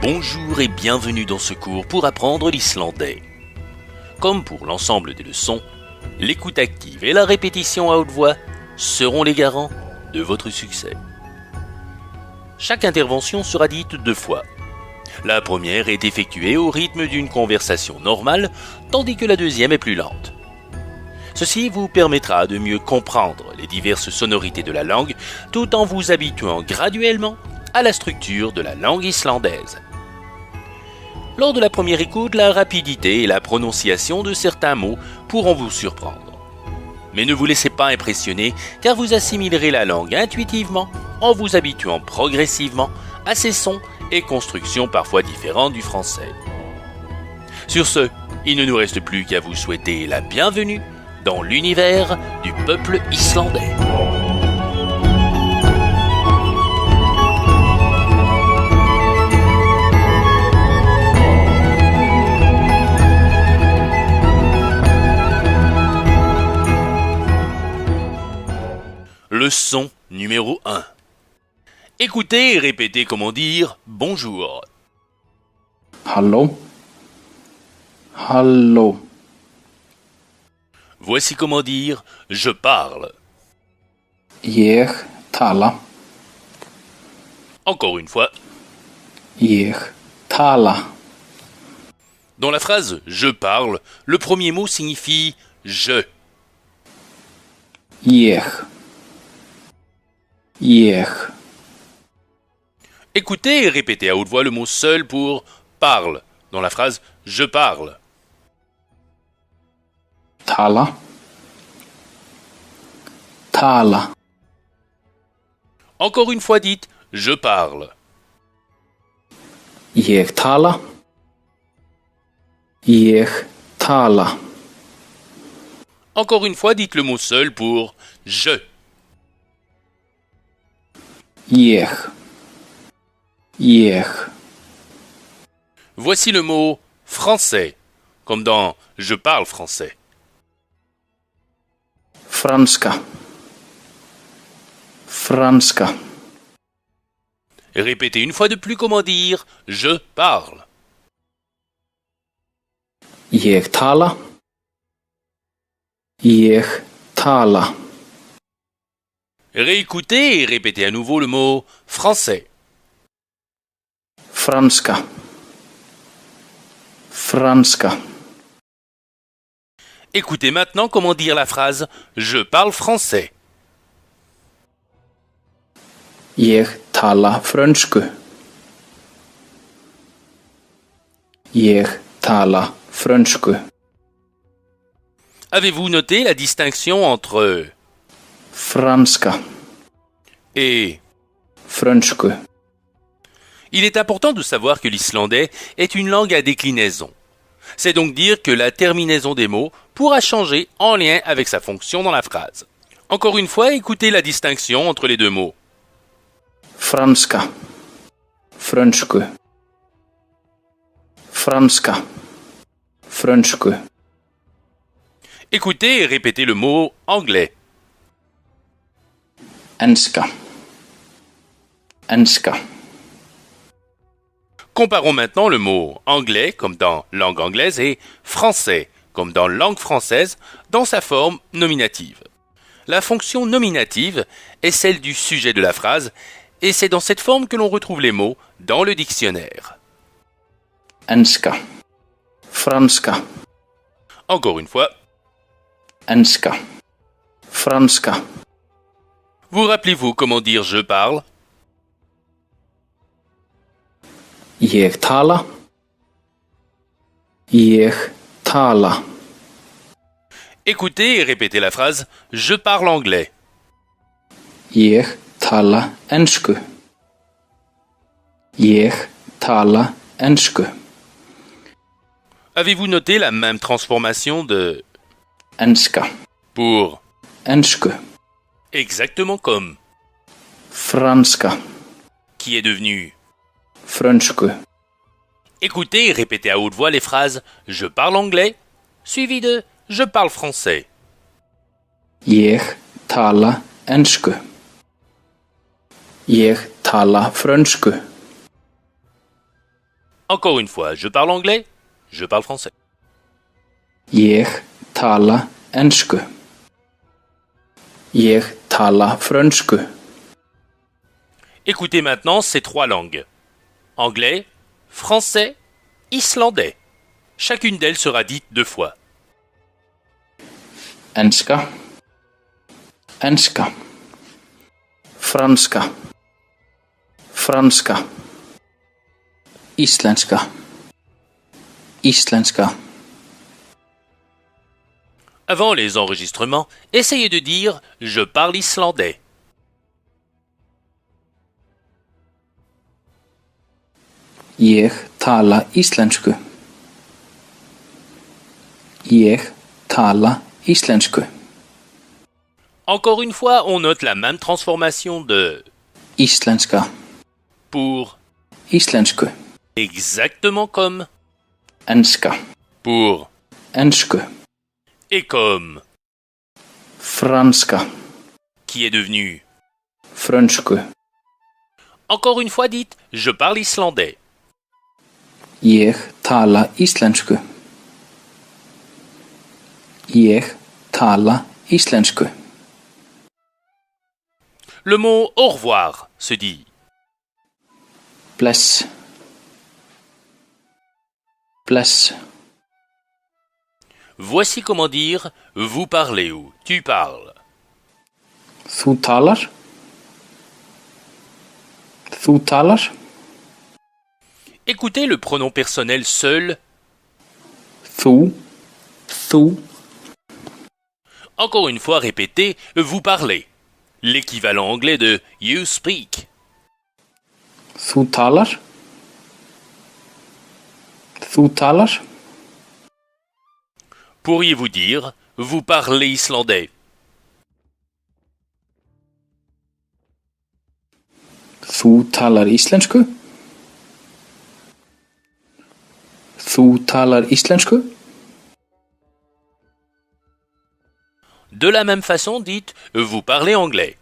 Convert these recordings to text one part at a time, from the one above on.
Bonjour et bienvenue dans ce cours pour apprendre l'islandais. Comme pour l'ensemble des leçons, l'écoute active et la répétition à haute voix seront les garants de votre succès. Chaque intervention sera dite 2 fois. La première est effectuée au rythme d'une conversation normale, tandis que la deuxième est plus lente. Ceci vous permettra de mieux comprendre les diverses sonorités de la langue, tout en vous habituant graduellement à la structure de la langue islandaise. Lors de la première écoute, la rapidité et la prononciation de certains mots pourront vous surprendre. Mais ne vous laissez pas impressionner, car vous assimilerez la langue intuitivement en vous habituant progressivement à ces sons et constructions parfois différentes du français. Sur ce, il ne nous reste plus qu'à vous souhaiter la bienvenue dans l'univers du peuple islandais. Leçon numéro 1. Écoutez et répétez comment dire bonjour. Halló. Halló. Voici comment dire je parle. Ég tala. Encore une fois. Ég tala. Dans la phrase je parle, le premier mot signifie je. Ég. Ég. Écoutez et répétez à haute voix le mot seul pour parle dans la phrase je parle. Tala. Tala. Encore une fois dites je parle. Ég tala. Ég tala. Encore une fois dites le mot seul pour je. Ég. Ég. Voici le mot français, comme dans je parle français. Franska. Franska. Répétez une fois de plus comment dire je parle. Ég tala. Ég tala. Réécoutez et répétez à nouveau le mot français. Franska. Franska. Écoutez maintenant comment dire la phrase je parle français. Ég tala frönsku. Ég tala frönsku. Avez-vous noté la distinction entre Franska. et? Frönsku. Il est important de savoir que l'islandais est une langue à déclinaison. C'est donc dire que la terminaison des mots pourra changer en lien avec sa fonction dans la phrase. Encore une fois, écoutez la distinction entre les deux mots. Franska. Frönsku. Franska. Frönsku. Écoutez et répétez le mot anglais. Enska. Enska. Comparons maintenant le mot anglais, comme dans langue anglaise, et français, comme dans langue française, dans sa forme nominative. La fonction nominative est celle du sujet de la phrase, et c'est dans cette forme que l'on retrouve les mots dans le dictionnaire. Enska. Franska. Encore une fois. Enska. Franska. Vous rappelez-vous comment dire je parle? Ég tala. Ég tala. Écoutez et répétez la phrase je parle anglais. Ég tala ensku. Ég tala ensku. Avez-vous noté la même transformation de Enska. pour Ensku. exactement comme Franska. qui est devenu? Frönsku. Écoutez et répétez à haute voix les phrases je parle anglais suivi de je parle français. Ég tala ensku. Ég tala frönsku. Encore une fois, je parle anglais, je parle français. Ég tala ensku. Ég tala frönsku. Écoutez maintenant ces trois langues. Anglais, français, islandais. Chacune d'elles sera dite 2 fois. Enska. Enska. Franska. Franska. Íslenska. Íslenska. Avant les enregistrements, essayez de dire « Je parle islandais ». Ég tala íslensku. Ég tala íslensku. Encore une fois, on note la même transformation de Íslenska. pour Íslensku. exactement comme Enska. pour Ensku. et comme Franska. qui est devenu. Frönsku. Encore une fois, dites « Je parle islandais ». Ég tala íslensku. Ég tala íslensku. Le mot au revoir se dit Bless. Bless. voici comment dire vous parlez ou tu parles. Þú talar. Þú talar. Écoutez le pronom personnel seul. Þú. Þú. Encore une fois, répétez vous parlez. L'équivalent anglais de you speak. Þú talar. Þú talar. Pourriez-vous dire vous parlez islandais? Þú talar íslensku. Þú talar íslensku. De la même façon, dites vous parlez anglais.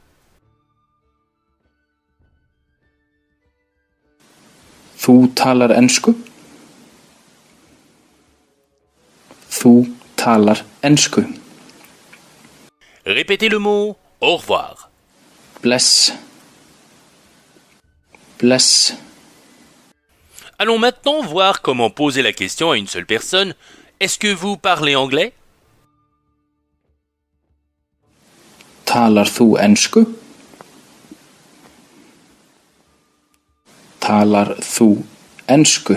Þú talar ensku. Þú talar ensku. Répétez le mot au revoir. Bless. Bless. Allons maintenant voir comment poser la question à une seule personne. Est-ce que vous parlez anglais? Talar þú ensku? Talar þú ensku?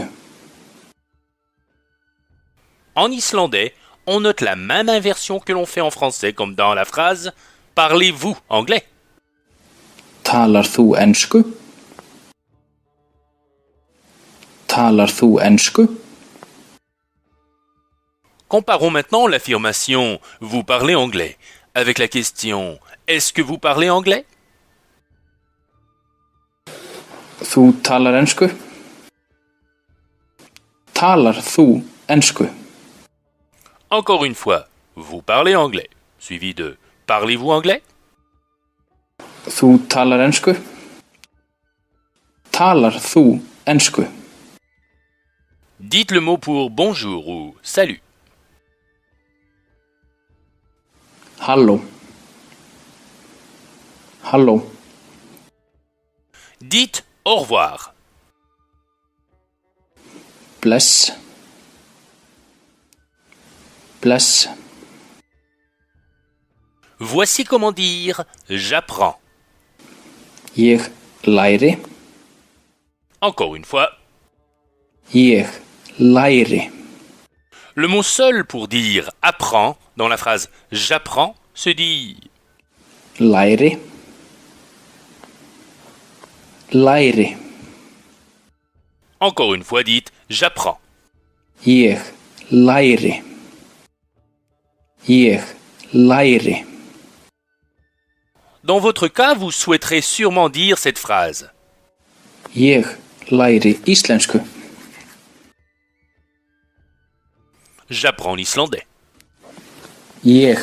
En islandais, on note la même inversion que l'on fait en français, comme dans la phrase « Parlez-vous anglais ?» Talar þú ensku? Talar þú ensku? Comparons maintenant l'affirmation « Vous parlez anglais » avec la question « Est-ce que vous parlez anglais ?» Þú talar ensku? Talar þú ensku? Encore une fois, « Vous parlez anglais » suivi de « Parlez-vous anglais ?» Þú talar ensku? Talar þú ensku? Dites le mot pour « bonjour » ou « salut ». Halló. Halló. Dites « au revoir ». Bless. Bless. Voici comment dire « j'apprends ». Ég læri. Encore une fois, Ég læri. le mot seul pour dire « apprends » dans la phrase « j'apprends » se dit Læri. Læri. encore une fois, dites « j'apprends ». Ég læri. Ég læri. Dans votre cas, vous souhaiterez sûrement dire cette phrase. Ég læri íslensku. J'apprends l'islandais. Ég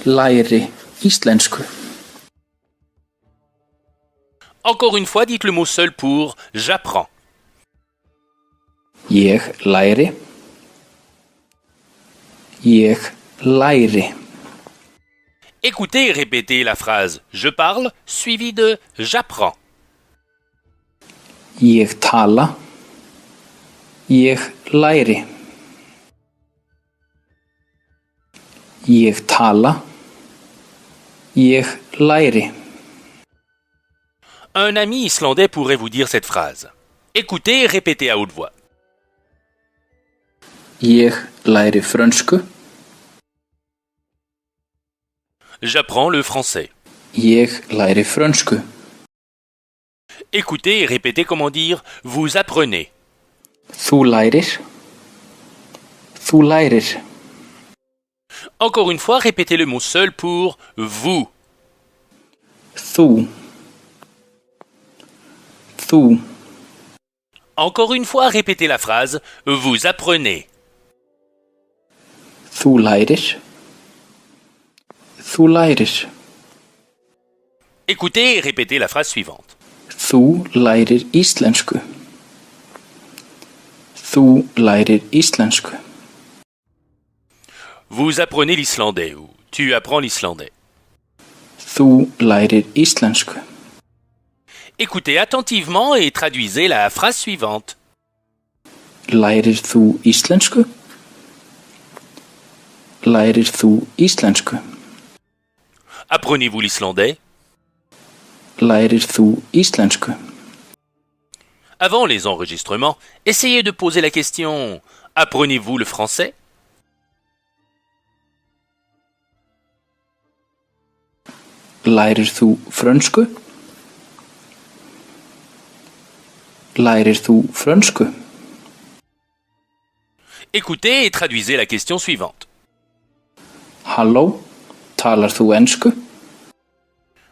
læri íslensku. Encore une fois, dites le mot seul pour « j'apprends ». Ég læri. Ég læri. Écoutez et répétez la phrase « je parle » suivie de « j'apprends ». Ég tala. Ég læri. Ég tala. Ég læri. Un ami islandais pourrait vous dire cette phrase. Écoutez et répétez à haute voix. Ég læri frönsku. J'apprends le français. Ég læri frönsku. Écoutez et répétez comment dire « vous apprenez ». Þú lærir. Þú lærir. Encore une fois, répétez le mot seul pour « vous ». Þú. Þú. Encore une fois, répétez la phrase « vous apprenez ». Þú lærir. Þú lærir. Écoutez et répétez la phrase suivante. Þú lærir íslensku. Þú lærir íslensku. Vous apprenez l'islandais ou tu apprends l'islandais. Þú lærir íslensku. Écoutez attentivement et traduisez la phrase suivante. Lærir þú íslensku? Lærir þú íslensku? Apprenez-vous l'islandais? Lærir þú íslensku? Avant les enregistrements, essayez de poser la question « Apprenez-vous le français ?» Lærir þú frönsku? Lærir þú frönsku? Écoutez et traduisez la question suivante. Halló, talar þú ensku?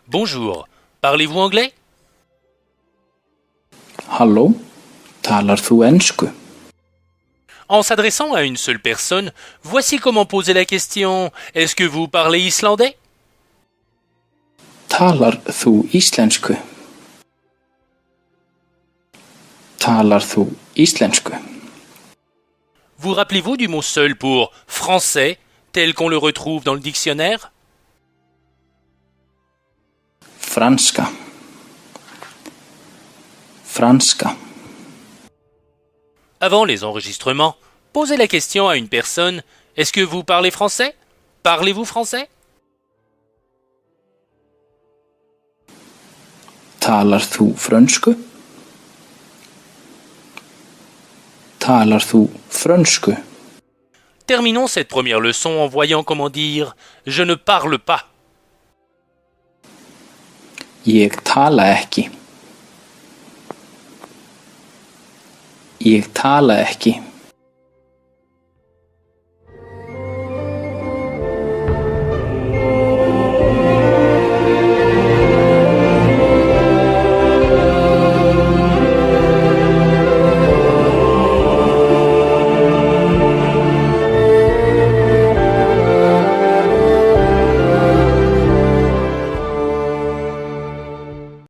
Bonjour, parlez-vous anglais? Halló, talar þú ensku? En s'adressant à une seule personne, voici comment poser la question « Est-ce que vous parlez islandais ?» Talar þú íslensku? Talar þú íslensku? Vous rappelez-vous du mot seul pour « français » tel qu'on le retrouve dans le dictionnaire? Franska. Franska. Avant les enregistrements, posez la question à une personne « Est-ce que vous parlez français? Parlez-vous français ?» Talar þú frönsku? Talar þú frönsku? Terminons cette première leçon en voyant comment dire « Je ne parle pas ». Ég tala ekki. Ég tala ekki.